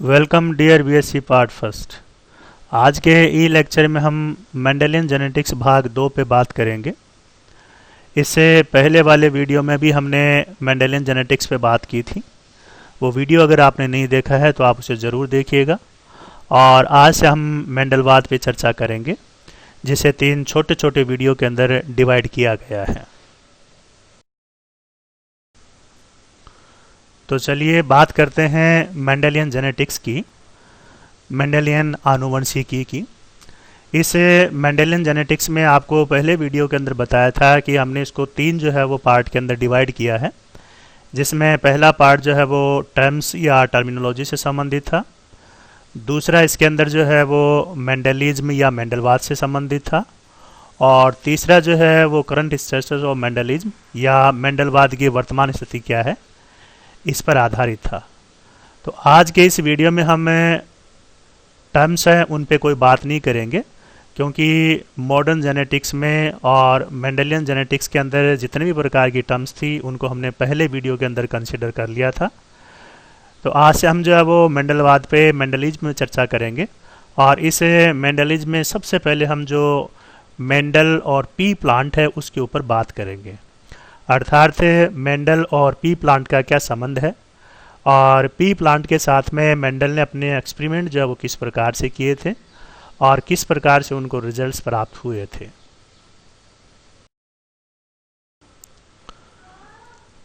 Welcome dear BSc part first. आज के ई lecture में हम मेंडेलियन जेनेटिक्स भाग 2 पे बात करेंगे। इससे पहले वाले वीडियो में भी हमने मेंडेलियन जेनेटिक्स पे बात की थी। वो वीडियो अगर आपने नहीं देखा है तो आप उसे ज़रूर देखिएगा। और आज से हम मेंडलवाद पे चर्चा करेंगे, जिसे 3 छोटे छोटे वीडियो के अंदर डिवाइड किया गया है। तो चलिए बात करते हैं मेंडेलियन जेनेटिक्स की, मेंडेलियन आनुवंशिकी की। इस मेंडेलियन जेनेटिक्स में आपको पहले वीडियो के अंदर बताया था कि हमने इसको 3 जो है वो पार्ट के अंदर डिवाइड किया है, जिसमें पहला पार्ट जो है वो टर्म्स या टर्मिनोलॉजी से संबंधित था। दूसरा इसके अंदर जो है वो मेंडलिज्म या मेंडलवाद से संबंधित था। और तीसरा जो है वो करंट स्टेटस ऑफ मेंडलिज्म या मेंडलवाद की वर्तमान स्थिति क्या है, इस पर आधारित था। तो आज के इस वीडियो में हम टर्म्स हैं उन पे कोई बात नहीं करेंगे, क्योंकि मॉडर्न जेनेटिक्स में और मेंडेलियन जेनेटिक्स के अंदर जितने भी प्रकार की टर्म्स थी उनको हमने पहले वीडियो के अंदर कंसिडर कर लिया था। तो आज से हम जो है वो मेंडलवाद पे, मेंडलिज्म में चर्चा करेंगे। और इस मेंडलिज्म में सबसे पहले हम जो मेंडल और पी प्लांट है उसके ऊपर बात करेंगे, अर्थात मेंडल और पी प्लांट का क्या संबंध है और पी प्लांट के साथ में मेंडल ने अपने एक्सपेरिमेंट जो है वो किस प्रकार से किए थे और किस प्रकार से उनको रिजल्ट्स प्राप्त हुए थे।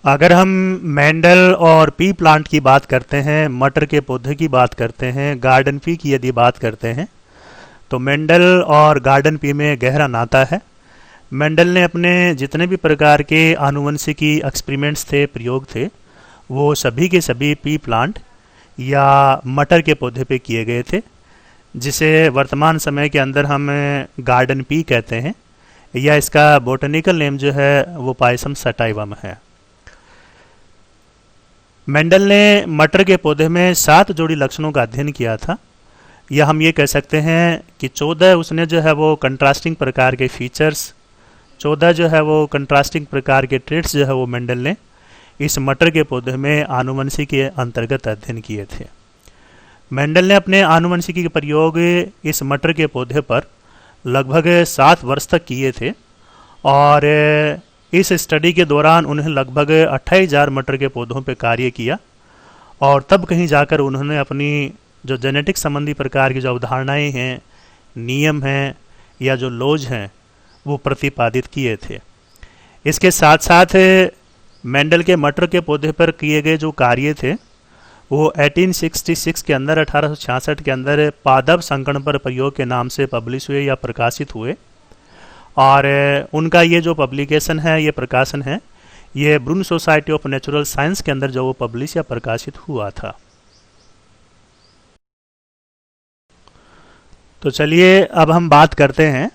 अगर हम मेंडल और पी प्लांट की बात करते हैं, मटर के पौधे की बात करते हैं, गार्डन पी की यदि बात करते हैं, तो मेंडल और गार्डन पी में गहरा नाता है। मेंडल ने अपने जितने भी प्रकार के आनुवंशिकी एक्सपेरिमेंट्स थे, प्रयोग थे, वो सभी के सभी पी प्लांट या मटर के पौधे पे किए गए थे, जिसे वर्तमान समय के अंदर हम गार्डन पी कहते हैं, या इसका बोटनिकल नेम जो है वो पायसम सटाइवम है। मेंडल ने मटर के पौधे में 7 जोड़ी लक्षणों का अध्ययन किया था, या हम ये कह सकते हैं कि 14 उसने जो है वो कंट्रास्टिंग प्रकार के फीचर्स, 14 जो है वो कंट्रास्टिंग प्रकार के ट्रेट्स जो है वो मेंडल ने इस मटर के पौधे में आनुवंशिकी के अंतर्गत अध्ययन किए थे। मेंडल ने अपने आनुवंशिकी के प्रयोग इस मटर के पौधे पर लगभग 7 वर्ष तक किए थे। और इस स्टडी के दौरान उन्हें लगभग 28,000 मटर के पौधों पर कार्य किया। और तब कहीं जाकर उन्होंने अपनी जो जेनेटिक संबंधी प्रकार की जो अवधारणाएँ हैं, नियम हैं या जो लॉज हैं, वो प्रतिपादित किए थे। इसके साथ साथ मेंडल के मटर के पौधे पर किए गए जो कार्य थे वो 1866 के अंदर, 1866 के अंदर पादप संकरण पर प्रयोग के नाम से पब्लिश हुए या प्रकाशित हुए। और उनका ये जो पब्लिकेशन है, ये प्रकाशन है, ये ब्रून सोसाइटी ऑफ नेचुरल साइंस के अंदर जो वो पब्लिश या प्रकाशित हुआ था। तो चलिए अब हम बात करते हैं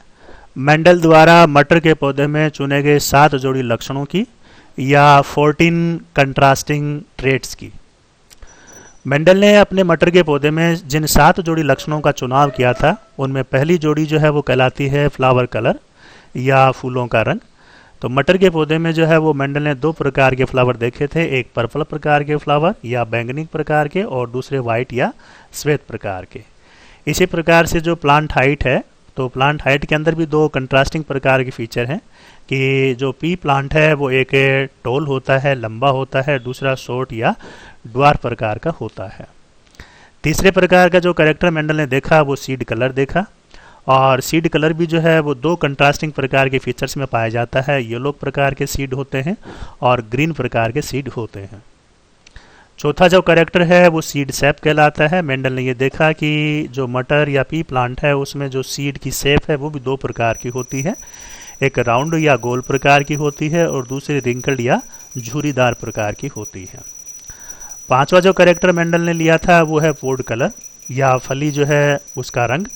मेंडल द्वारा मटर के पौधे में चुने गए 7 जोड़ी लक्षणों की या 14 कंट्रास्टिंग ट्रेट्स की। मेंडल ने अपने मटर के पौधे में जिन 7 जोड़ी लक्षणों का चुनाव किया था, उनमें पहली जोड़ी जो है वो कहलाती है फ्लावर कलर या फूलों का रंग। तो मटर के पौधे में जो है वो मेंडल ने 2 प्रकार के फ्लावर देखे थे, एक पर्पल प्रकार के फ्लावर या बैंगनी प्रकार के, और दूसरे वाइट या श्वेत प्रकार के। इसी प्रकार से जो प्लांट हाइट है, तो प्लांट हाइट के अंदर भी 2 कंट्रास्टिंग प्रकार के फीचर हैं कि जो पी प्लांट है वो एक टॉल होता है, लंबा होता है, दूसरा शॉर्ट या ड्वार्फ प्रकार का होता है। तीसरे प्रकार का जो कैरेक्टर मेंडल ने देखा वो सीड कलर देखा। और सीड कलर भी जो है वो 2 कंट्रास्टिंग प्रकार के फीचर्स में पाया जाता है, येलो प्रकार के सीड होते हैं और ग्रीन प्रकार के सीड होते हैं। चौथा जो कैरेक्टर है वो सीड शेप कहलाता है। मेंडल ने ये देखा कि जो मटर या पी प्लांट है उसमें जो सीड की शेप है वो भी 2 प्रकार की होती है, एक राउंड या गोल प्रकार की होती है और दूसरी रिंकल्ड या झुर्रीदार प्रकार की होती है। पांचवा जो कैरेक्टर मेंडल ने लिया था वो है पोड कलर या फली जो है उसका रंग।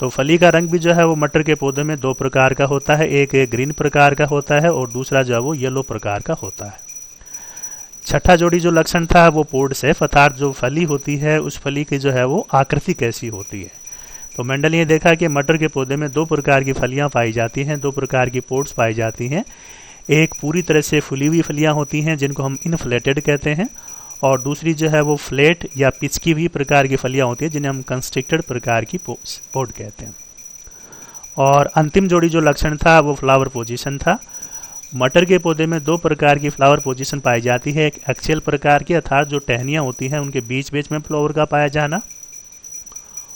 तो फली का रंग भी जो है वो मटर के पौधे में 2 प्रकार का होता है, एक ग्रीन प्रकार का होता है और दूसरा जो है वो येलो प्रकार का होता है। छठा जोड़ी जो लक्षण था वो पोड शेप, अर्थात जो फली होती है उस फली की जो है वो आकृति कैसी होती है। तो मेंडल ने देखा कि मटर के पौधे में 2 प्रकार की फलियां पाई जाती हैं, 2 प्रकार की पोड्स पाई जाती हैं। एक पूरी तरह से फुली हुई फलियां होती हैं जिनको हम इन्फ्लेटेड कहते हैं, और दूसरी जो है वो फ्लैट या पिचकी हुई प्रकार की फलियां होती है जिन्हें हम कंस्ट्रिक्टेड प्रकार की पोड कहते हैं। और अंतिम जोड़ी जो लक्षण था वो फ्लावर पोजीशन था। मटर के पौधे में दो प्रकार की फ्लावर पोजीशन पाई जाती है, एक एक्सियल प्रकार की अर्थात जो टहनियाँ होती हैं उनके बीच बीच में फ्लावर का पाया जाना,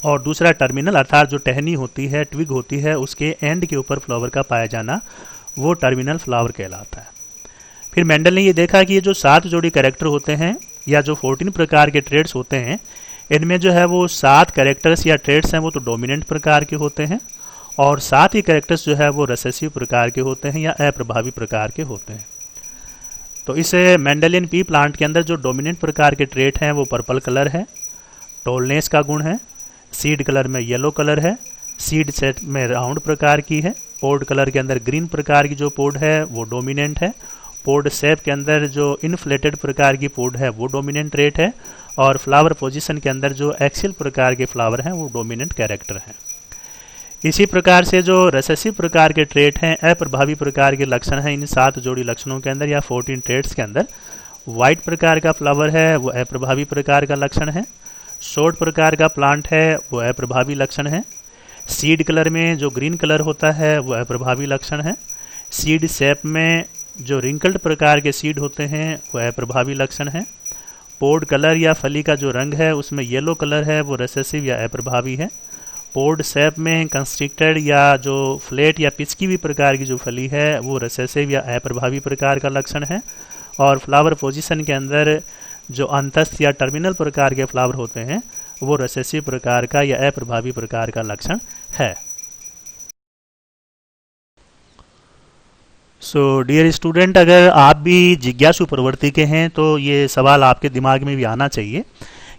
और दूसरा टर्मिनल अर्थात जो टहनी होती है, ट्विग होती है, उसके एंड के ऊपर फ्लावर का पाया जाना, वो टर्मिनल फ्लावर कहलाता है। फिर मेंडल ने ये देखा कि ये जो 7 जोड़ी कैरेक्टर होते हैं या जो 14 प्रकार के ट्रेड्स होते हैं, इनमें जो है वो 7 कैरेक्टर्स या ट्रेड्स हैं वो तो डोमिनेंट प्रकार के होते हैं, और 7 ही कैरेक्टर्स जो है वो रिसेसिव प्रकार के होते हैं या अप्रभावी प्रकार के होते हैं। तो इस मेंडेलियन पी प्लांट के अंदर जो डोमिनेंट प्रकार के ट्रेट हैं वो पर्पल कलर है, टोलनेस का गुण है, सीड कलर में येलो कलर है, सीड सेट में राउंड प्रकार की है, पोड कलर के अंदर ग्रीन प्रकार की जो पोड है वो डोमिनेंट है, पोड शेप के अंदर जो इनफ्लेटेड प्रकार की पोड है वो डोमिनेंट ट्रेट है, और फ्लावर पोजीशन के अंदर जो एक्सियल प्रकार के फ्लावर हैं वो डोमिनेंट कैरेक्टर हैं। इसी प्रकार से जो रिसेसिव प्रकार के ट्रेट हैं, अप्रभावी प्रकार के लक्षण हैं इन 7 जोड़ी लक्षणों के अंदर या 14 ट्रेट्स के अंदर, वाइट प्रकार का फ्लावर है वो अप्रभावी प्रकार का लक्षण है, शॉर्ट प्रकार का प्लांट है वो अप्रभावी लक्षण है, सीड कलर में जो ग्रीन कलर होता है वो अप्रभावी लक्षण है, सीड शेप में जो रिंकल्ड प्रकार के सीड होते हैं वो अप्रभावी लक्षण है, पोड कलर या फली का जो रंग है उसमें येलो कलर है वो रिसेसिव या अप्रभावी है, पोड शेप में कंस्ट्रिक्टेड या जो फ्लैट या पिचकी हुई प्रकार की जो फली है वो रिसेसिव या अप्रभावी प्रकार का लक्षण है, और फ्लावर पोजीशन के अंदर जो अंतस्थ या टर्मिनल प्रकार के फ्लावर होते हैं वो रिसेसिव प्रकार का या अप्रभावी प्रकार का लक्षण है। सो डियर स्टूडेंट, अगर आप भी जिज्ञासु प्रवृत्ति के हैं तो ये सवाल आपके दिमाग में भी आना चाहिए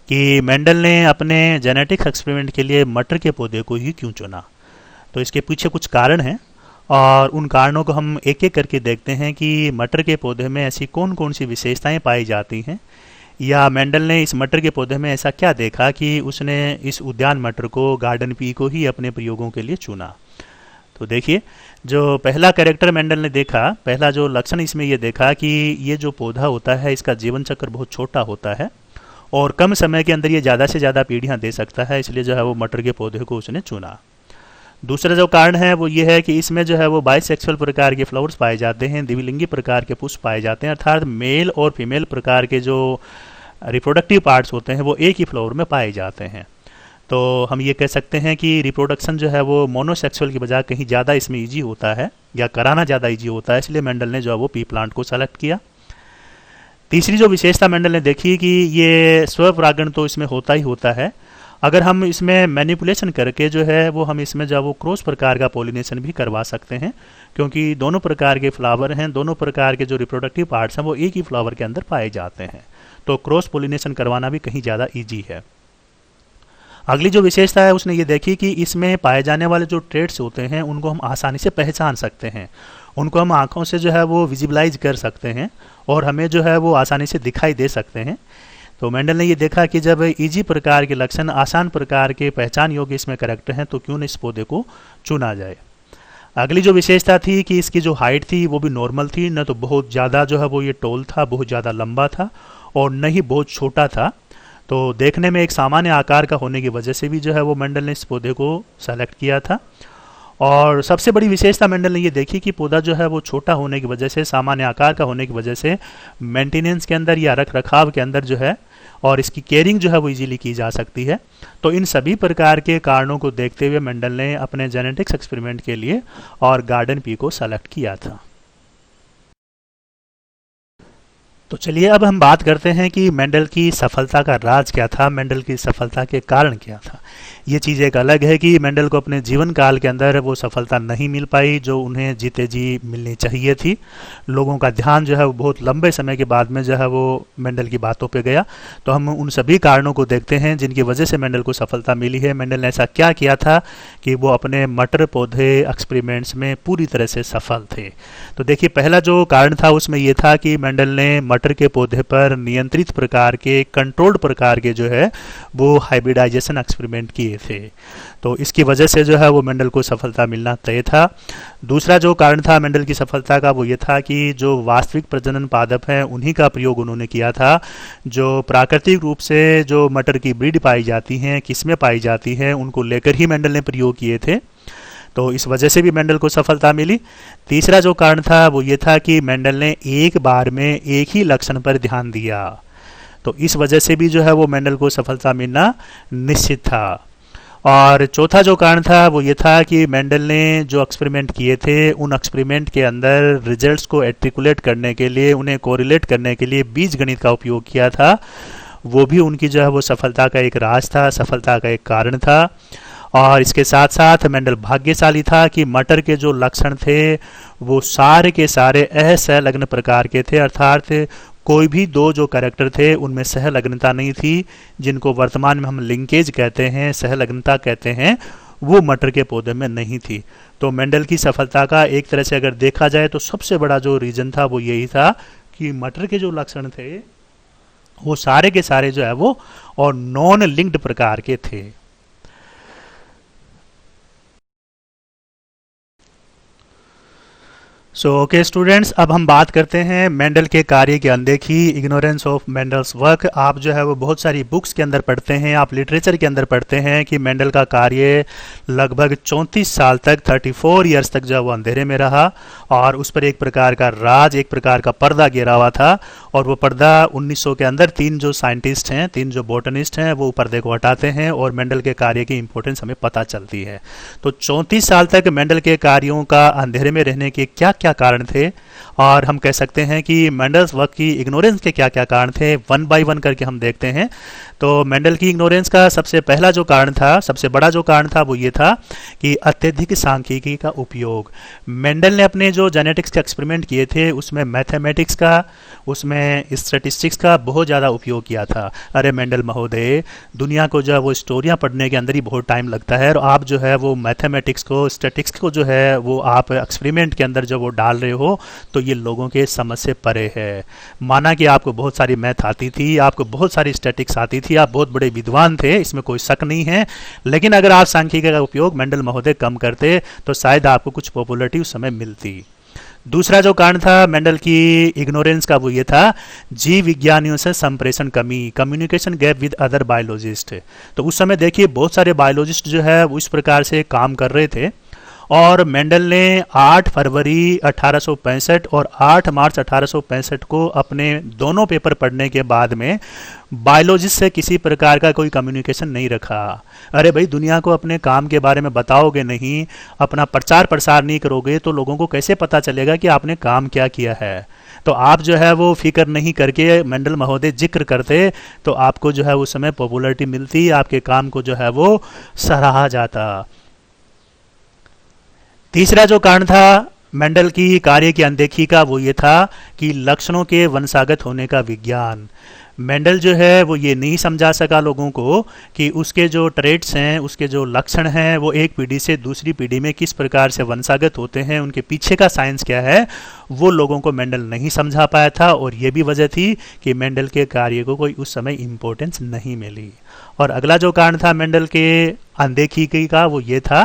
कि मेंडल ने अपने जेनेटिक्स एक्सपेरिमेंट के लिए मटर के पौधे को ही क्यों चुना। तो इसके पीछे कुछ कारण हैं और उन कारणों को हम एक एक करके देखते हैं कि मटर के पौधे में ऐसी कौन कौन सी विशेषताएं पाई जाती हैं, या मेंडल ने इस मटर के पौधे में ऐसा क्या देखा कि उसने इस उद्यान मटर को, गार्डन पी को ही अपने प्रयोगों के लिए चुना। तो देखिए, जो पहला कैरेक्टर मेंडल ने देखा, पहला जो लक्षण इसमें ये देखा कि ये जो पौधा होता है इसका जीवन चक्र बहुत छोटा होता है और कम समय के अंदर ये ज़्यादा से ज़्यादा पीढ़ियाँ दे सकता है, इसलिए जो है वो मटर के पौधे को उसने चुना। दूसरा जो कारण है वो ये है कि इसमें जो है वो बाइसेक्सुअल प्रकार के फ्लावर्स पाए जाते हैं, द्विलिंगी प्रकार के पुष्प पाए जाते हैं, अर्थात मेल और फीमेल प्रकार के जो रिप्रोडक्टिव पार्ट्स होते हैं वो एक ही फ्लावर में पाए जाते हैं। तो हम ये कह सकते हैं कि रिप्रोडक्शन जो है वो मोनोसेक्सुअल की बजाय कहीं ज़्यादा इसमें ईजी होता है या कराना ज़्यादा ईजी होता है, इसलिए मेंडल ने जो है वो पी प्लांट को सेलेक्ट किया। तीसरी जो विशेषता मेंडल ने देखी कि ये स्वपरागण तो इसमें होता ही होता है, अगर हम इसमें मैनिपुलेशन करके जो है वो हम इसमें जो वो क्रॉस प्रकार का पॉलिनेशन भी करवा सकते हैं, क्योंकि दोनों प्रकार के फ्लावर हैं, दोनों प्रकार के जो रिप्रोडक्टिव पार्ट्स हैं वो एक ही फ्लावर के अंदर पाए जाते हैं, तो क्रॉस पॉलिनेशन करवाना भी कहीं ज़्यादा ईजी है। अगली जो विशेषता है उसने ये देखी कि इसमें पाए जाने वाले जो ट्रेड्स होते हैं उनको हम आसानी से पहचान सकते हैं, उनको हम आंखों से जो है वो विजिबलाइज कर सकते हैं और हमें जो है वो आसानी से दिखाई दे सकते हैं। तो मेंडल ने ये देखा कि जब इजी प्रकार के लक्षण, आसान प्रकार के पहचान योग्य इसमें कैरेक्टर हैं, तो क्यों न इस पौधे को चुना जाए। अगली जो विशेषता थी कि इसकी जो हाइट थी वो भी नॉर्मल थी, न तो बहुत ज़्यादा जो है वो ये टॉल था, बहुत ज़्यादा लंबा था, और न ही बहुत छोटा था। तो देखने में एक सामान्य आकार का होने की वजह से भी जो है वो मेंडल ने इस पौधे को सेलेक्ट किया था। और सबसे बड़ी विशेषता मेंडल ने ये देखी कि पौधा जो है वो छोटा होने की वजह से, सामान्य आकार का होने की वजह से मेंटेनेंस के अंदर या रख रखाव के अंदर जो है और इसकी केयरिंग जो है वो इजीली की जा सकती है। तो इन सभी प्रकार के कारणों को देखते हुए मेंडल ने अपने जेनेटिक्स एक्सपेरिमेंट के लिए और गार्डन पी को सेलेक्ट किया था। तो चलिए अब हम बात करते हैं कि मेंडल की सफलता का राज क्या था, मेंडल की सफलता के कारण क्या था। ये चीज़ एक अलग है कि मेंडल को अपने जीवन काल के अंदर वो सफलता नहीं मिल पाई जो उन्हें जीते जी मिलनी चाहिए थी। लोगों का ध्यान जो है वो बहुत लंबे समय के बाद में जो है वो मेंडल की बातों पे गया। तो हम उन सभी कारणों को देखते हैं जिनकी वजह से मेंडल को सफलता मिली है। मेंडल ने ऐसा क्या किया था कि वो अपने मटर पौधे एक्सपेरिमेंट्स में पूरी तरह से सफल थे। तो देखिए, पहला जो कारण था उसमें ये था कि मेंडल ने मटर के पौधे पर नियंत्रित प्रकार के, कंट्रोल्ड प्रकार के जो है वो हाइब्रिडाइजेशन एक्सपेरिमेंट किए थे। तो इसकी वजह से जो है वो मेंडल को सफलता मिलना तय था। दूसरा जो कारण था मेंडल की सफलता का वो ये था कि जो वास्तविक प्रजनन पादप हैं उन्हीं का प्रयोग उन्होंने किया था। जो प्राकृतिक रूप से जो मटर की ब्रीड पाई जाती हैं, किस्में पाई जाती हैं, उनको लेकर ही मेंडल ने प्रयोग किए थे। तो इस वजह से भी मेंडल को सफलता मिली। तीसरा जो कारण था वो ये था कि मेंडल ने एक बार में एक ही लक्षण पर ध्यान दिया। तो इस वजह से भी जो है वो मेंडल को सफलता मिलना निश्चित था। और चौथा जो कारण था वो ये था कि मेंडल ने जो एक्सपेरिमेंट किए थे उन एक्सपेरिमेंट के अंदर रिजल्ट्स को एट्रिकुलेट करने के लिए, उन्हें कोरिलेट करने के लिए बीज गणित का उपयोग किया था। वो भी उनकी जो है वो सफलता का एक राज था, सफलता का एक कारण था। और इसके साथ साथ मेंडल भाग्यशाली था कि मटर के जो लक्षण थे वो सारे के सारे असंलग्न प्रकार के थे, अर्थात कोई भी दो जो कैरेक्टर थे उनमें सहलग्नता नहीं थी, जिनको वर्तमान में हम लिंकेज कहते हैं, सहलग्नता कहते हैं, वो मटर के पौधे में नहीं थी। तो मेंडल की सफलता का एक तरह से अगर देखा जाए तो सबसे बड़ा जो रीजन था वो यही था कि मटर के जो लक्षण थे वो सारे के सारे जो है वो और नॉन लिंक्ड प्रकार के थे। सो ओके स्टूडेंट्स, अब हम बात करते हैं मेंडल के कार्य की अनदेखी, इग्नोरेंस ऑफ मेंडल्स वर्क। आप जो है वो बहुत सारी बुक्स के अंदर पढ़ते हैं, आप लिटरेचर के अंदर पढ़ते हैं कि मेंडल का कार्य लगभग 34 साल तक, 34 ईयर्स तक जो है वो अंधेरे में रहा और उस पर एक प्रकार का राज, एक प्रकार का पर्दा गिरा हुआ था। और वो पर्दा 1900 के अंदर तीन जो साइंटिस्ट हैं, तीन जो बोटनिस्ट हैं, वो पर्दे को हटाते हैं और मेंडल के कार्य की इंपॉर्टेंस हमें पता चलती है। तो 34 साल तक मेंडल के कार्यों का अंधेरे में रहने के क्या क्या कारण थे, और हम कह सकते हैं कि मेंडल्स वर्क की इग्नोरेंस के क्या क्या कारण थे, वन बाय वन करके हम देखते हैं। तो मेंडल की इग्नोरेंस का सबसे पहला जो कारण था, सबसे बड़ा जो कारण था वो ये था कि अत्यधिक सांख्यिकी का उपयोग। मेंडल ने अपने जो जेनेटिक्स के एक्सपेरिमेंट किए थे उसमें मैथमेटिक्स का, उसमें स्टैटिस्टिक्स का बहुत ज़्यादा उपयोग किया था। अरे मेंडल महोदय, दुनिया को जो है वो स्टोरियाँ पढ़ने के अंदर ही बहुत टाइम लगता है और आप जो है वो मैथमेटिक्स को, स्टैटिस्टिक्स को जो है वो आप एक्सपेरिमेंट के अंदर जो वो डाल रहे हो, तो ये लोगों के समझ से परे है। माना कि आपको बहुत सारी मैथ आती थी, आपको बहुत सारी स्टैटिक्स आती थी, आप बहुत बड़े विद्वान थे, इसमें कोई शक नहीं है, लेकिन अगर आप सांख्यिकी का उपयोग मेंडल महोदय कम करते तो शायद आपको कुछ पॉपुलैरिटी उस समय मिलती। दूसरा जो कारण था मेंडल की इग्नोरेंस का वो ये था जीव विज्ञानियों से संप्रेषण कमी, communication gap with other biologist. तो उस समय देखिए बहुत सारे बायोलॉजिस्ट जो है वो इस प्रकार से काम कर रहे थे और मेंडल ने 8 फरवरी 1865 और 8 मार्च 1865 को अपने दोनों पेपर पढ़ने के बाद में बायोलॉजिस्ट से किसी प्रकार का कोई कम्युनिकेशन नहीं रखा। अरे भाई, दुनिया को अपने काम के बारे में बताओगे नहीं, अपना प्रचार प्रसार नहीं करोगे तो लोगों को कैसे पता चलेगा कि आपने काम क्या किया है। तो आप जो है वो फिक्र नहीं करके मेंडल महोदय जिक्र करते तो आपको जो है उस समय पॉपुलैरिटी मिलती, आपके काम को जो है वो सराहा जाता। तीसरा जो कारण था मेंडल की कार्य की अनदेखी का वो ये था कि लक्षणों के वंशागत होने का विज्ञान। मेंडल जो है वो ये नहीं समझा सका लोगों को कि उसके जो ट्रेट्स हैं, उसके जो लक्षण हैं, वो एक पीढ़ी से दूसरी पीढ़ी में किस प्रकार से वंशागत होते हैं, उनके पीछे का साइंस क्या है, वो लोगों को मेंडल नहीं समझा पाया था। और ये भी वजह थी कि मेंडल के कार्य को कोई उस समय इम्पोर्टेंस नहीं मिली। और अगला जो कारण था मेंडल के अनदेखी का वो ये था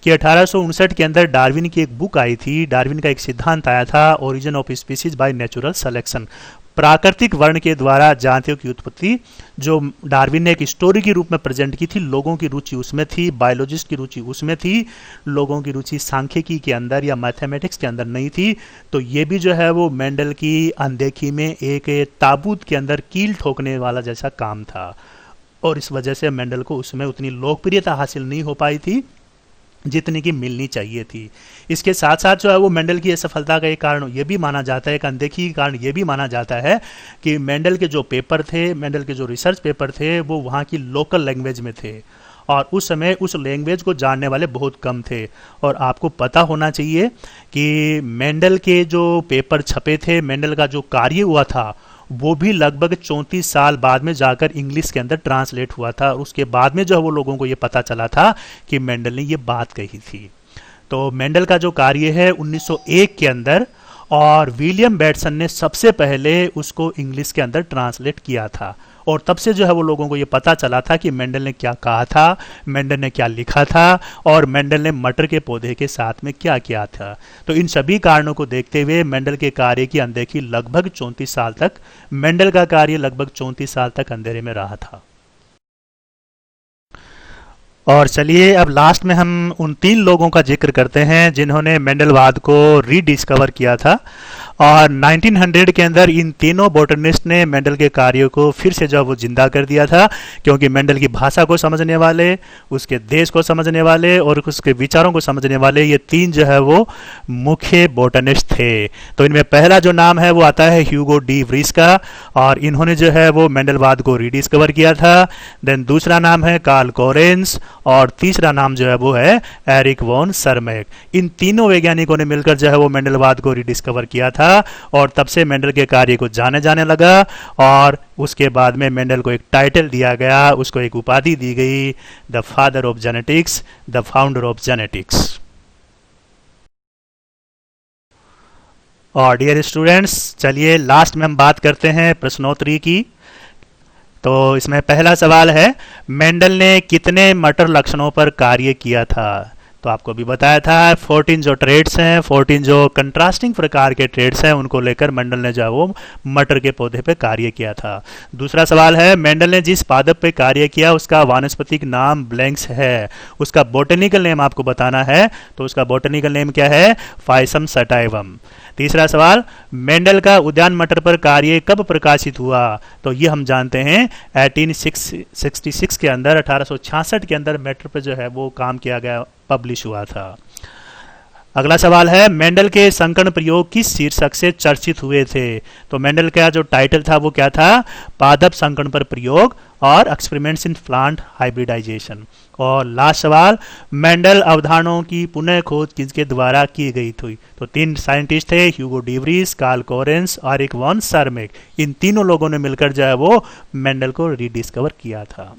कि 1859 के अंदर डार्विन की एक बुक आई थी, डार्विन का एक सिद्धांत आया था, origin of species by natural selection, प्राकृतिक वर्ण के द्वारा जातियों की उत्पत्ति, जो डार्विन ने एक स्टोरी के रूप में प्रेजेंट की थी। लोगों की रुचि उसमें थी, बायोलॉजिस्ट की रुचि उसमें थी, लोगों की रुचि सांख्यिकी के अंदर या मैथमेटिक्स के अंदर नहीं थी। तो ये भी जो है वो मेंडल की अनदेखी में एक ताबूत के अंदर कील ठोकने वाला जैसा काम था और इस वजह से मेंडल को उसमें उतनी लोकप्रियता हासिल नहीं हो पाई थी जितनी की मिलनी चाहिए थी। इसके साथ साथ जो है वो मेंडल की असफलता का एक कारण ये भी माना जाता है, एक अनदेखी के कारण ये भी माना जाता है कि मेंडल के जो पेपर थे, मेंडल के जो रिसर्च पेपर थे, वो वहाँ की लोकल लैंग्वेज में थे और उस समय उस लैंग्वेज को जानने वाले बहुत कम थे। और आपको पता होना चाहिए कि मेंडल के जो पेपर छपे थे, मेंडल का जो कार्य हुआ था, वो भी लगभग 34 साल बाद में जाकर इंग्लिश के अंदर ट्रांसलेट हुआ था। और उसके बाद में जो है वो लोगों को ये पता चला था कि मेंडल ने ये बात कही थी। तो मेंडल का जो कार्य है 1901 के अंदर और विलियम बेटसन ने सबसे पहले उसको इंग्लिश के अंदर ट्रांसलेट किया था। और तब से जो है वो लोगों को ये पता चला था कि मेंडल ने क्या कहा था, मेंडल ने क्या लिखा था और मेंडल ने मटर के पौधे के साथ में क्या किया था। तो इन सभी कारणों को देखते हुए मेंडल के कार्य की अनदेखी लगभग 34 साल तक, मेंडल का कार्य लगभग 34 साल तक अंधेरे में रहा था। और चलिए अब लास्ट में हम उन 3 लोगों का जिक्र करते हैं जिन्होंने मेंडलवाद को रीडिस्कवर किया था। और 1900 के अंदर इन तीनों बोटनिस्ट ने मेंडल के कार्यों को फिर से जो वो जिंदा कर दिया था, क्योंकि मेंडल की भाषा को समझने वाले, उसके देश को समझने वाले और उसके विचारों को समझने वाले ये 3 जो है वो मुख्य बोटनिस्ट थे। तो इनमें पहला जो नाम है वो आता है ह्यूगो डी व्रीस का, और इन्होंने जो है वो मेंडलवाद को रीडिस्कवर किया था। देन दूसरा नाम है कार्ल कोरेंस और तीसरा नाम जो है वो है एरिक वॉन सरमैक। इन तीनों वैज्ञानिकों ने मिलकर जो है वो मेंडलवाद को रीडिस्कवर किया था और तब से मेंडल के कार्य को जाने जाने लगा। और उसके बाद में मेंडल को एक टाइटल दिया गया, उसको एक उपाधि दी गई, the father of genetics, the founder of genetics. और डियर स्टूडेंट्स, चलिए लास्ट में हम बात करते हैं प्रश्नोत्तरी की। तो इसमें पहला सवाल है, मेंडल ने कितने मटर लक्षणों पर कार्य किया था? तो आपको भी बताया था 14 जो ट्रेड्स हैं, 14 जो कंट्रास्टिंग प्रकार के ट्रेड्स हैं, उनको लेकर मेंडल ने जो वो मटर के पौधे पे कार्य किया था। दूसरा सवाल है, मेंडल ने जिस पादप पे कार्य किया उसका वानस्पतिक नाम ब्लैंक्स है, उसका बोटेनिकल नेम आपको बताना है। तो उसका बोटेनिकल नेम क्या है? फाइसम सटाइवम। तीसरा सवाल, मेंडल का उद्यान मटर पर कार्य कब प्रकाशित हुआ? तो ये हम जानते हैं 1866 के अंदर, 1866 के अंदर मैटर पर जो है वो काम किया गया, पब्लिश हुआ था। अगला सवाल है, मेंडल के संकर्ण प्रयोग किस शीर्षक से चर्चित हुए थे? तो मेंडल का जो टाइटल था वो क्या था? पादप संकर्ण पर प्रयोग और एक्सपेरिमेंट्स इन प्लांट हाइब्रिडाइजेशन। और लास्ट सवाल, मेंडल अवधारणाओं की पुनः खोज किसके द्वारा की गई थी? तो 3 साइंटिस्ट थे, ह्यूगो डी व्रीस, कार्ल कोरेंस और एरिक वॉन सरमैक। इन तीनों लोगों ने मिलकर जो है वो मेंडल को रीडिस्कवर किया था।